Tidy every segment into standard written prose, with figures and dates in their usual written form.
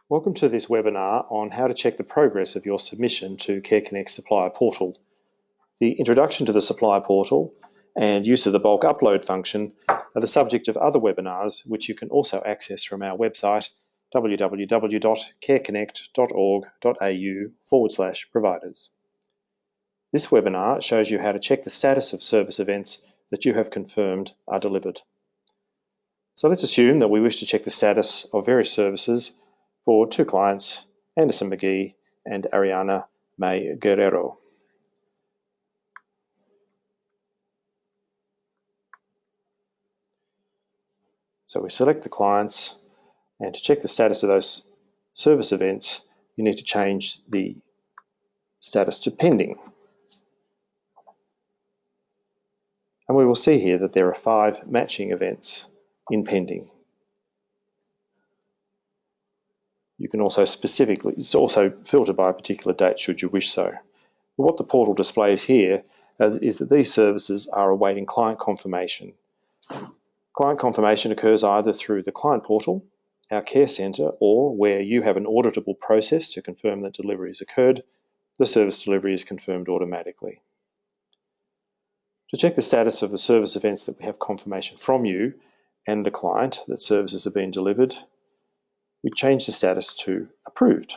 Welcome to this webinar on how to check the progress of your submission to CareConnect Supplier Portal. The introduction to the Supplier Portal and use of the bulk upload function are the subject of other webinars which you can also access from our website www.careconnect.org.au/providers. This webinar shows you how to check the status of service events that you have confirmed are delivered. So let's assume that we wish to check the status of various services for two clients, Anderson McGee and Ariana May Guerrero. So we select the clients, and to check the status of those service events, you need to change the status to pending. And we will see here that there are 5 matching events in pending. You can also it's also filtered by a particular date should you wish so. But what the portal displays here is that these services are awaiting client confirmation. Client confirmation occurs either through the client portal, our care centre, or where you have an auditable process to confirm that delivery has occurred, the service delivery is confirmed automatically. To check the status of the service events that we have confirmation from you and the client that services have been delivered, we change the status to approved.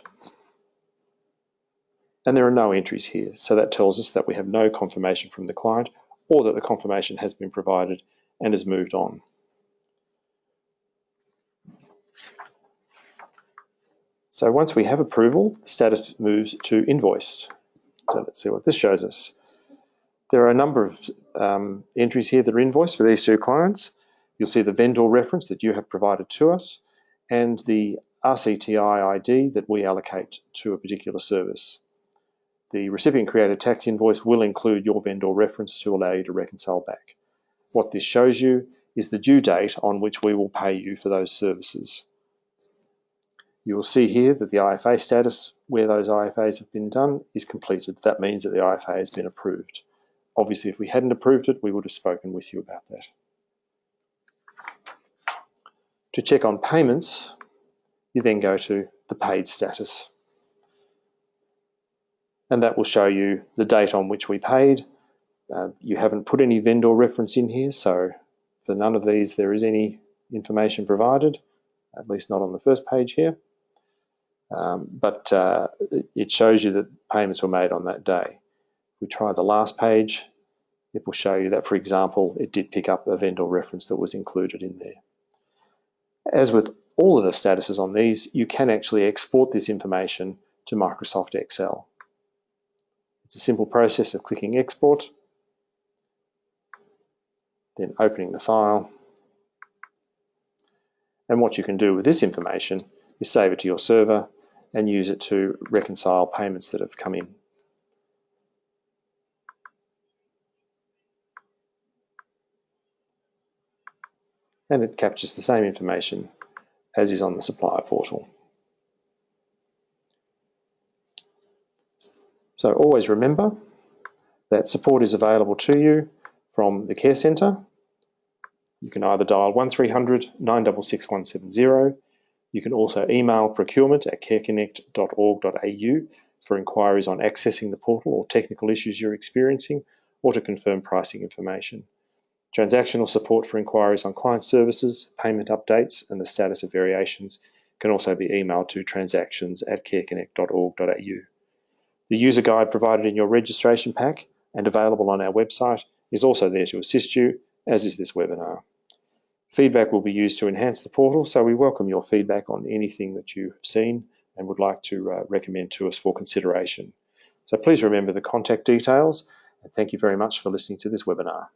And there are no entries here, so that tells us that we have no confirmation from the client or that the confirmation has been provided and has moved on. So once we have approval, the status moves to invoiced. So let's see what this shows us. There are a number of entries here that are invoiced for these two clients. You'll see the vendor reference that you have provided to us and the RCTI ID that we allocate to a particular service. The recipient created tax invoice will include your vendor reference to allow you to reconcile back. What this shows you is the due date on which we will pay you for those services. You will see here that the IFA status, where those IFAs have been done, is completed. That means that the IFA has been approved. Obviously, if we hadn't approved it, we would have spoken with you about that. To check on payments, you then go to the paid status. And that will show you the date on which we paid. You haven't put any vendor reference in here, so for none of these there is any information provided, at least not on the first page here. But it shows you that payments were made on that day. If we try the last page, it will show you that, for example, it did pick up a vendor reference that was included in there. As with all of the statuses on these, you can actually export this information to Microsoft Excel. It's a simple process of clicking export, then opening the file. And what you can do with this information is save it to your server and use it to reconcile payments that have come in. And it captures the same information as is on the supplier portal. So always remember that support is available to you from the Care Centre. You can either dial 1300 966 170. You can also email procurement@careconnect.org.au for inquiries on accessing the portal or technical issues you're experiencing, or to confirm pricing information. Transactional support for inquiries on client services, payment updates, and the status of variations can also be emailed to transactions@careconnect.org.au. The user guide provided in your registration pack and available on our website is also there to assist you, as is this webinar. Feedback will be used to enhance the portal, so we welcome your feedback on anything that you have seen and would like to recommend to us for consideration. So please remember the contact details, and thank you very much for listening to this webinar.